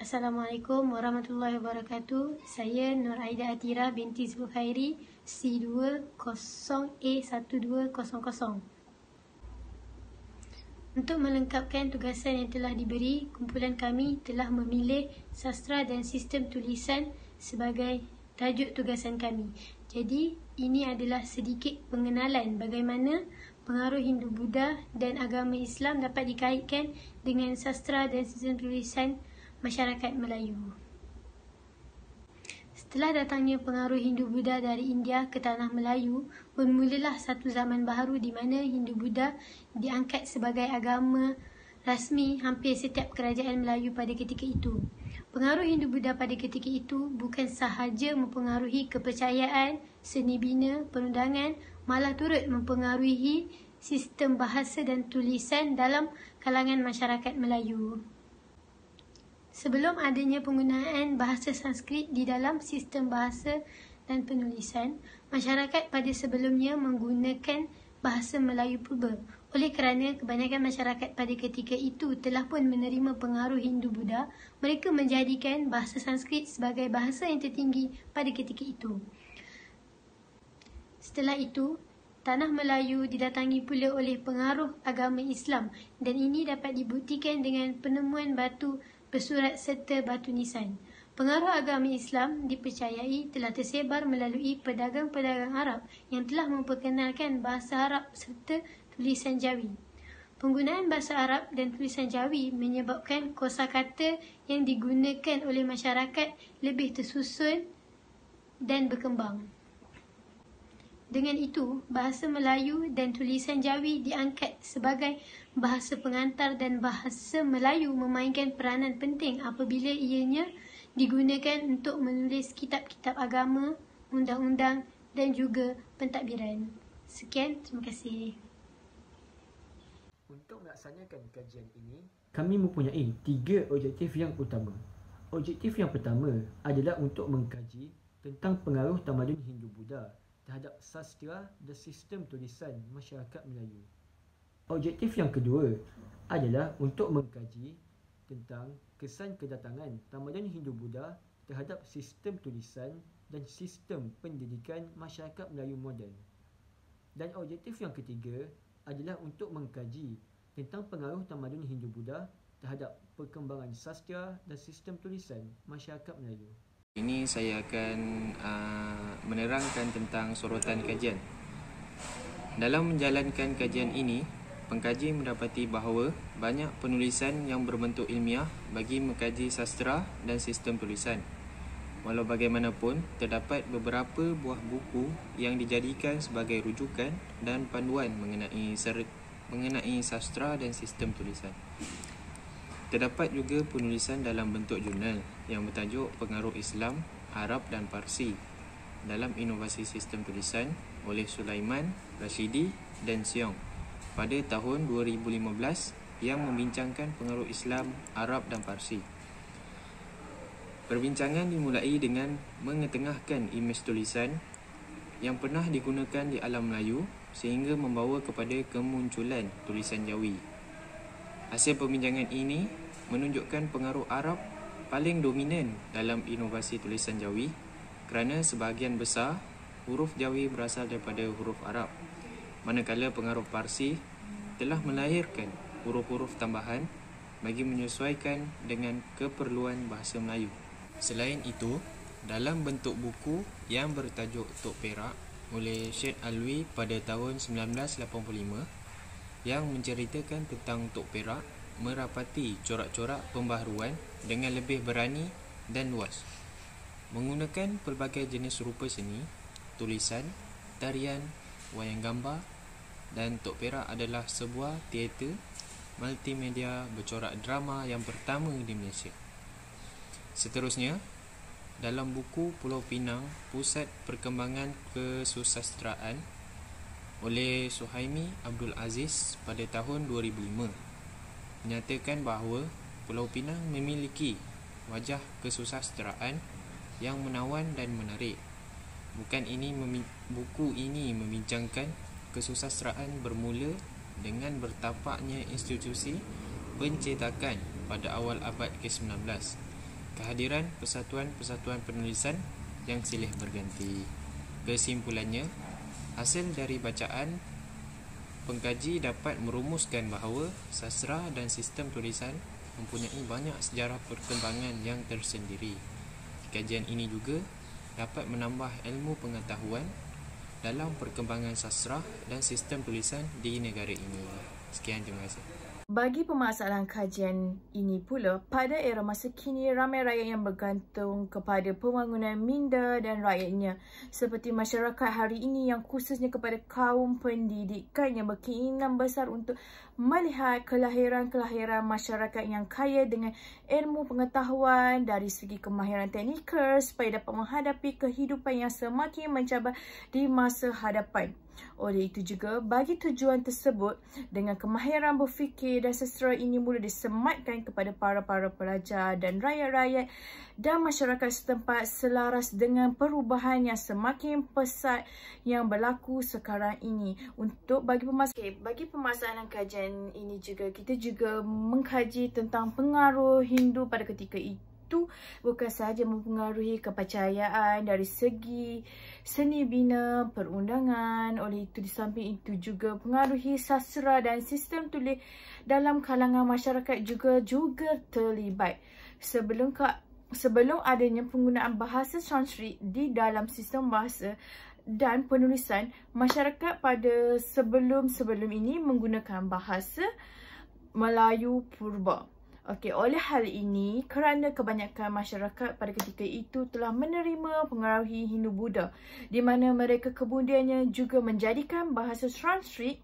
Assalamualaikum warahmatullahi wabarakatuh. Saya Nur Aida Atira binti Zulkhairi, C20A1200. Untuk melengkapkan tugasan yang telah diberi, kumpulan kami telah memilih sastra dan sistem tulisan sebagai tajuk tugasan kami. Jadi, ini adalah sedikit pengenalan bagaimana pengaruh Hindu-Buddha dan agama Islam dapat dikaitkan dengan sastra dan sistem tulisan masyarakat Melayu. Setelah datangnya pengaruh Hindu-Buddha dari India ke tanah Melayu, bermulalah satu zaman baharu di mana Hindu-Buddha diangkat sebagai agama rasmi hampir setiap kerajaan Melayu pada ketika itu. Pengaruh Hindu-Buddha pada ketika itu bukan sahaja mempengaruhi kepercayaan, seni bina, perundangan, malah turut mempengaruhi sistem bahasa dan tulisan dalam kalangan masyarakat Melayu. Sebelum adanya penggunaan bahasa Sanskrit di dalam sistem bahasa dan penulisan, masyarakat pada sebelumnya menggunakan bahasa Melayu purba. Oleh kerana kebanyakan masyarakat pada ketika itu telah pun menerima pengaruh Hindu-Buddha, mereka menjadikan bahasa Sanskrit sebagai bahasa yang tertinggi pada ketika itu. Setelah itu, tanah Melayu didatangi pula oleh pengaruh agama Islam dan ini dapat dibuktikan dengan penemuan batu bersurat serta batu nisan. Pengaruh agama Islam dipercayai telah tersebar melalui pedagang-pedagang Arab yang telah memperkenalkan bahasa Arab serta tulisan Jawi. Penggunaan bahasa Arab dan tulisan Jawi menyebabkan kosakata yang digunakan oleh masyarakat lebih tersusun dan berkembang. Dengan itu, bahasa Melayu dan tulisan Jawi diangkat sebagai bahasa pengantar dan bahasa Melayu memainkan peranan penting apabila ianya digunakan untuk menulis kitab-kitab agama, undang-undang dan juga pentadbiran. Sekian, terima kasih. Untuk melaksanakan kajian ini, kami mempunyai 3 objektif yang utama. Objektif yang pertama adalah untuk mengkaji tentang pengaruh tamadun Hindu-Buddha terhadap sastra dan sistem tulisan masyarakat Melayu. Objektif yang kedua adalah untuk mengkaji tentang kesan kedatangan tamadun Hindu-Buddha terhadap sistem tulisan dan sistem pendidikan masyarakat Melayu moden. Dan objektif yang ketiga adalah untuk mengkaji tentang pengaruh tamadun Hindu-Buddha terhadap perkembangan sastra dan sistem tulisan masyarakat Melayu. Ini saya akan menerangkan tentang sorotan kajian. Dalam menjalankan kajian ini, pengkaji mendapati bahawa banyak penulisan yang berbentuk ilmiah bagi mengkaji sastra dan sistem tulisan. Walau bagaimanapun, terdapat beberapa buah buku yang dijadikan sebagai rujukan dan panduan mengenai sastra dan sistem tulisan. Terdapat juga penulisan dalam bentuk jurnal yang bertajuk Pengaruh Islam, Arab dan Parsi dalam Inovasi Sistem Tulisan oleh Sulaiman, Rashidi dan Siong pada tahun 2015 yang membincangkan pengaruh Islam, Arab dan Parsi. Perbincangan dimulai dengan mengetengahkan imej tulisan yang pernah digunakan di alam Melayu sehingga membawa kepada kemunculan tulisan Jawi. Hasil perbincangan ini menunjukkan pengaruh Arab paling dominan dalam inovasi tulisan Jawi kerana sebahagian besar huruf Jawi berasal daripada huruf Arab, manakala pengaruh Parsi telah melahirkan huruf-huruf tambahan bagi menyesuaikan dengan keperluan bahasa Melayu. Selain itu, dalam bentuk buku yang bertajuk Tok Perak oleh Syed Alwi pada tahun 1985 yang menceritakan tentang Tok Perak merapati corak-corak pembaharuan dengan lebih berani dan luas. Menggunakan pelbagai jenis rupa seni, tulisan, tarian, wayang gambar dan Tok Perak adalah sebuah teater multimedia bercorak drama yang pertama di Malaysia. Seterusnya, dalam buku Pulau Pinang, Pusat Perkembangan Kesusastraan oleh Suhaimi Abdul Aziz pada tahun 2005 menyatakan bahawa Pulau Pinang memiliki wajah kesusastraan yang menawan dan menarik. Buku ini membincangkan kesusastraan bermula dengan bertapaknya institusi pencetakan pada awal abad ke-19 kehadiran persatuan-persatuan penulisan yang silih berganti. Kesimpulannya, hasil dari bacaan pengkaji dapat merumuskan bahawa sastra dan sistem tulisan mempunyai banyak sejarah perkembangan yang tersendiri. Kajian ini juga dapat menambah ilmu pengetahuan dalam perkembangan sastra dan sistem tulisan di negara ini. Sekian, terima kasih. Bagi permasalahan kajian ini pula, pada era masa kini ramai rakyat yang bergantung kepada pembangunan minda dan rakyatnya, seperti masyarakat hari ini yang khususnya kepada kaum pendidikan yang berkeinginan besar untuk melihat kelahiran-kelahiran masyarakat yang kaya dengan ilmu pengetahuan dari segi kemahiran teknikal supaya dapat menghadapi kehidupan yang semakin mencabar di masa hadapan. Oleh itu juga, bagi tujuan tersebut, dengan kemahiran berfikir dan sastra ini mula disematkan kepada para pelajar dan rakyat-rakyat dan masyarakat setempat selaras dengan perubahan yang semakin pesat yang berlaku sekarang ini. Bagi permasalahan kajian ini juga, kita juga mengkaji tentang pengaruh Hindu pada ketika itu. Bukan sahaja mempengaruhi kepercayaan dari segi seni bina perundangan. Oleh itu, di samping itu juga pengaruhi sastra dan sistem tulis dalam kalangan masyarakat juga terlibat. Sebelum adanya penggunaan bahasa Sanskrit di dalam sistem bahasa dan penulisan, masyarakat pada sebelum ini menggunakan bahasa Melayu Purba. Oleh hal ini, kerana kebanyakan masyarakat pada ketika itu telah menerima pengaruhi Hindu-Buddha, di mana mereka kemudiannya juga menjadikan bahasa Sanskrit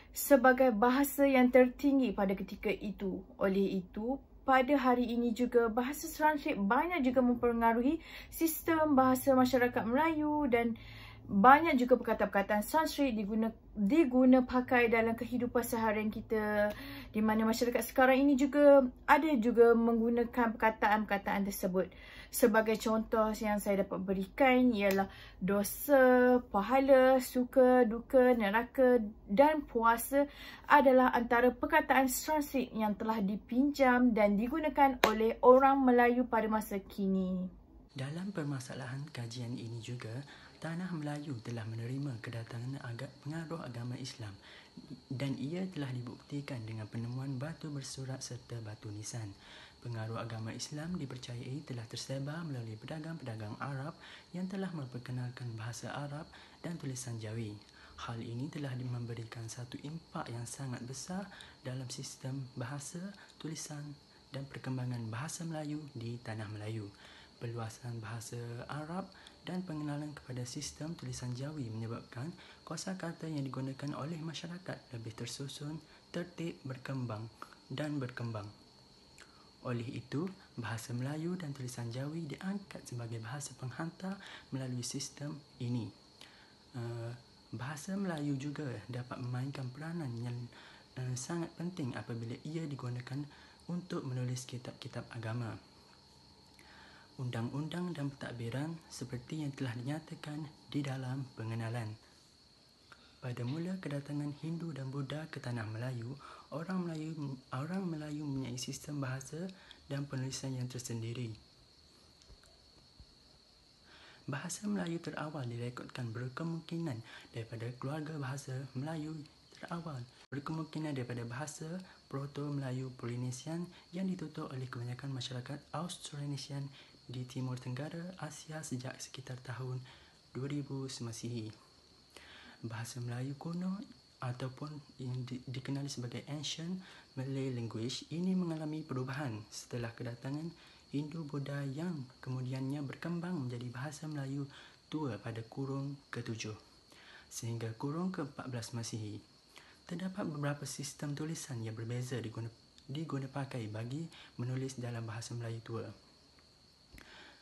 sebagai bahasa yang tertinggi pada ketika itu. Oleh itu, pada hari ini juga bahasa Sanskrit banyak juga mempengaruhi sistem bahasa masyarakat Melayu dan banyak juga perkataan-perkataan Sanskrit diguna pakai dalam kehidupan seharian kita, di mana masyarakat sekarang ini juga ada juga menggunakan perkataan-perkataan tersebut. Sebagai contoh yang saya dapat berikan ialah dosa, pahala, suka, duka, neraka dan puasa adalah antara perkataan Sanskrit yang telah dipinjam dan digunakan oleh orang Melayu pada masa kini. Dalam permasalahan kajian ini juga, Tanah Melayu telah menerima kedatangan pengaruh agama Islam dan ia telah dibuktikan dengan penemuan batu bersurat serta batu nisan. Pengaruh agama Islam dipercayai telah tersebar melalui pedagang-pedagang Arab yang telah memperkenalkan bahasa Arab dan tulisan Jawi. Hal ini telah memberikan satu impak yang sangat besar dalam sistem bahasa, tulisan dan perkembangan bahasa Melayu di Tanah Melayu. Perluasan bahasa Arab dan pengenalan kepada sistem tulisan Jawi menyebabkan kosakata yang digunakan oleh masyarakat lebih tersusun, tertib, berkembang. Oleh itu, bahasa Melayu dan tulisan Jawi diangkat sebagai bahasa penghantar melalui sistem ini. Bahasa Melayu juga dapat memainkan peranan yang sangat penting apabila ia digunakan untuk menulis kitab-kitab agama. Undang-undang dan pentadbiran seperti yang telah dinyatakan di dalam pengenalan. Pada mula kedatangan Hindu dan Buddha ke Tanah Melayu, orang Melayu mempunyai sistem bahasa dan penulisan yang tersendiri. Bahasa Melayu terawal direkodkan berkemungkinan daripada keluarga bahasa Melayu terawal, berkemungkinan daripada bahasa Proto-Melayu Polinesian yang ditutur oleh kebanyakan masyarakat Austronesian di Timur Tenggara Asia sejak sekitar tahun 2000 Semasihi. Bahasa Melayu kuno ataupun yang dikenali sebagai Ancient Malay Language ini mengalami perubahan setelah kedatangan Hindu-Buddha yang kemudiannya berkembang menjadi bahasa Melayu tua pada kurun ke-7 sehingga kurun ke-14 Masihi. Terdapat beberapa sistem tulisan yang berbeza diguna pakai bagi menulis dalam bahasa Melayu tua.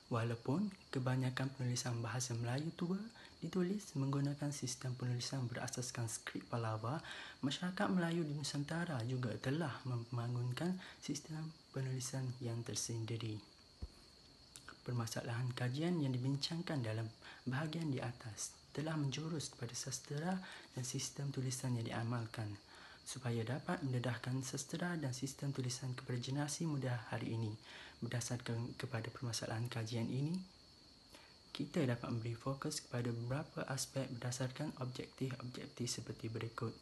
Walaupun kebanyakan penulisan bahasa Melayu tua ditulis menggunakan sistem penulisan berasaskan skrip Pallava, masyarakat Melayu di Nusantara juga telah membangunkan sistem penulisan yang tersendiri. Permasalahan kajian yang dibincangkan dalam bahagian di atas telah menjurus kepada sastra dan sistem tulisan yang diamalkan. supaya dapat mendedahkan sastera dan sistem tulisan kepada generasi muda hari ini. Berdasarkan kepada permasalahan kajian ini, kita dapat memberi fokus kepada beberapa aspek berdasarkan objektif-objektif seperti berikut.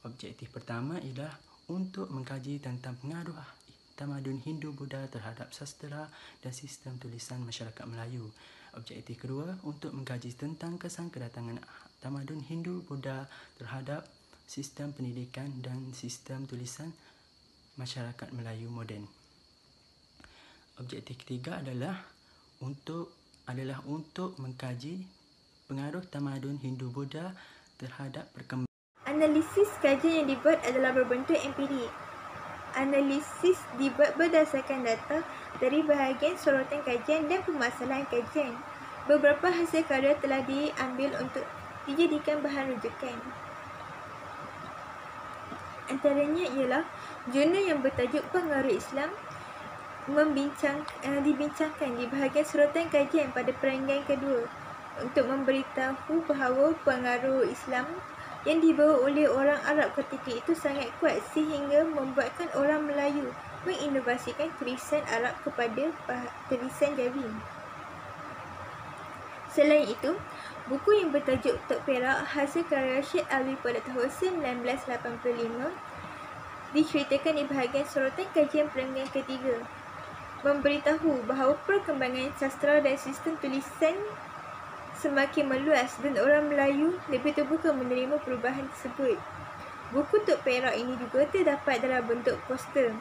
Objektif pertama ialah untuk mengkaji tentang pengaruh tamadun Hindu-Buddha terhadap sastera dan sistem tulisan masyarakat Melayu. Objektif kedua, untuk mengkaji tentang kesan kedatangan tamadun Hindu-Buddha terhadap sistem pendidikan dan sistem tulisan masyarakat Melayu moden. Objektif ketiga adalah untuk mengkaji pengaruh tamadun Hindu-Buddha terhadap perkembangan. Analisis kajian yang dibuat adalah berbentuk empirik. Analisis dibuat berdasarkan data dari bahagian sorotan kajian dan permasalahan kajian. Beberapa hasil karya telah diambil untuk dijadikan bahan rujukan. Antaranya ialah jurnal yang bertajuk Pengaruh Islam dibincangkan di bahagian sorotan kajian pada perenggan kedua untuk memberitahu bahawa pengaruh Islam yang dibawa oleh orang Arab ketika itu sangat kuat sehingga membuatkan orang Melayu menginovasikan tulisan Arab kepada tulisan Jawi. Selain itu, buku yang bertajuk Tok Perak hasil karya Syed Alwi pada tahun 1985 diceritakan di bahagian sorotan kajian perenggan ketiga, memberitahu bahawa perkembangan sastera dan sistem tulisan semakin meluas dan orang Melayu lebih terbuka menerima perubahan tersebut. Buku Tok Perak ini juga terdapat dalam bentuk poster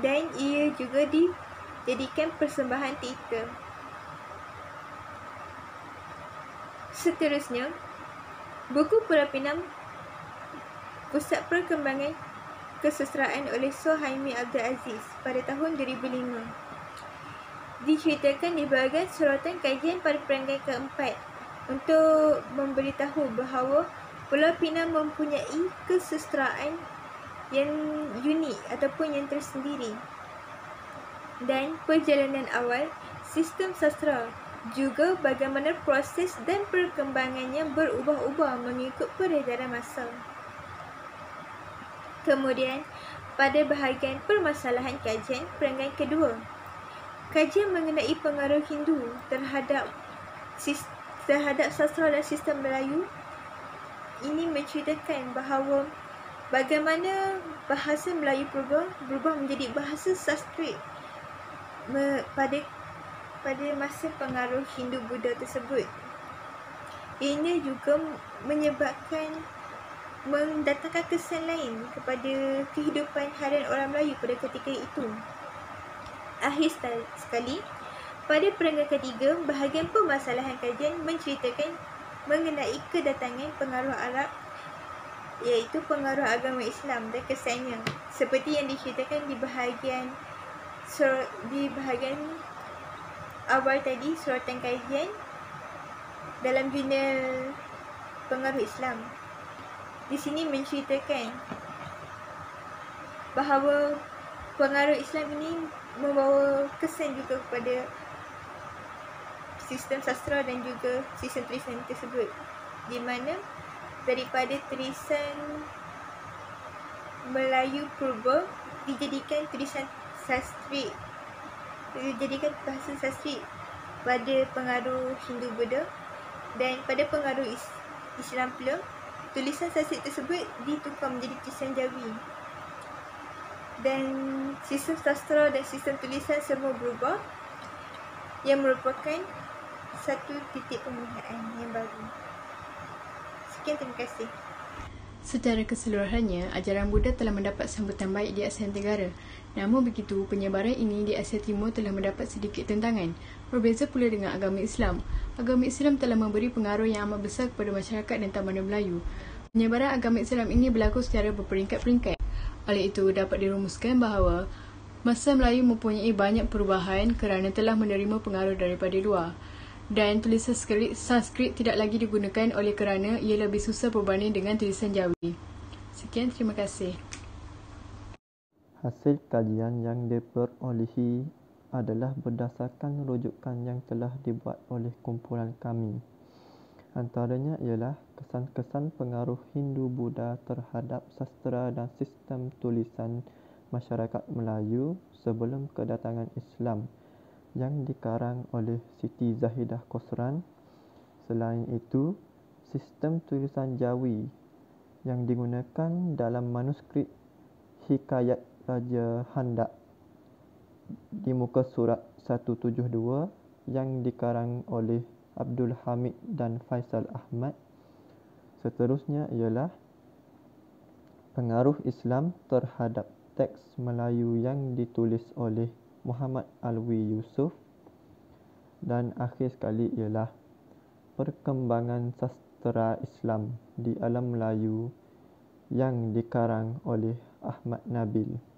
dan ia juga dijadikan persembahan teater. Seterusnya, buku Pulau Pinang Pusat Perkembangan Kesusastraan oleh Suhaimi Abdul Aziz pada tahun 2005 diceritakan di bahagian sorotan kajian pada perenggan keempat untuk memberitahu bahawa Pulau Pinang mempunyai kesusastraan yang unik ataupun yang tersendiri dan perjalanan awal sistem sastera, juga bagaimana proses dan perkembangannya berubah-ubah mengikut peredaran masa. Kemudian, pada bahagian permasalahan kajian perenggan kedua, kajian mengenai pengaruh Hindu terhadap sastera dan sistem Melayu ini menceritakan bahawa bagaimana bahasa Melayu berubah menjadi bahasa Sanskrit pada masa pengaruh Hindu-Buddha tersebut. Ini juga mendatangkan kesan lain kepada kehidupan harian orang Melayu pada ketika itu. Akhir sekali, pada perenggan ketiga, bahagian permasalahan kajian menceritakan mengenai kedatangan pengaruh Arab, iaitu pengaruh agama Islam dan kesannya, seperti yang diceritakan di bahagian awal tadi, sorotan kajian dalam jurnal Pengaruh Islam. Di sini menceritakan bahawa pengaruh Islam ini membawa kesan juga kepada sistem sastera dan juga sistem tulisan tersebut, di mana daripada tulisan Melayu purba dijadikan tulisan Sanskrit, dijadikan bahasa Sanskrit pada pengaruh Hindu-Buddha, dan pada pengaruh Islam pula tulisan Sanskrit tersebut ditukar menjadi tulisan Jawi, dan sistem sastera dan sistem tulisan semua berubah, yang merupakan satu titik pemulihan yang baru. Sekian, terima kasih. Secara keseluruhannya, ajaran Buddha telah mendapat sambutan baik di Asia Tenggara. Namun begitu, penyebaran ini di Asia Timur telah mendapat sedikit tentangan. Berbeza pula dengan agama Islam. Agama Islam telah memberi pengaruh yang amat besar kepada masyarakat dan tamadun Melayu. Penyebaran agama Islam ini berlaku secara berperingkat-peringkat. Oleh itu, dapat dirumuskan bahawa masa Melayu mempunyai banyak perubahan kerana telah menerima pengaruh daripada luar. Dan tulisan Sanskrit tidak lagi digunakan oleh kerana ia lebih susah berbanding dengan tulisan Jawi. Sekian, terima kasih. Hasil kajian yang diperolehi adalah berdasarkan rujukan yang telah dibuat oleh kumpulan kami. Antaranya ialah kesan-kesan pengaruh Hindu-Buddha terhadap sastra dan sistem tulisan masyarakat Melayu sebelum kedatangan Islam yang dikarang oleh Siti Zahidah Khosran. Selain itu, sistem tulisan Jawi yang digunakan dalam manuskrip Hikayat Raja Handak di muka surat 172 yang dikarang oleh Abdul Hamid dan Faisal Ahmad. Seterusnya ialah pengaruh Islam terhadap teks Melayu yang ditulis oleh Muhammad Alwi Yusof. Dan akhir sekali ialah perkembangan sastera Islam di alam Melayu yang dikarang oleh Ahmad Nabil.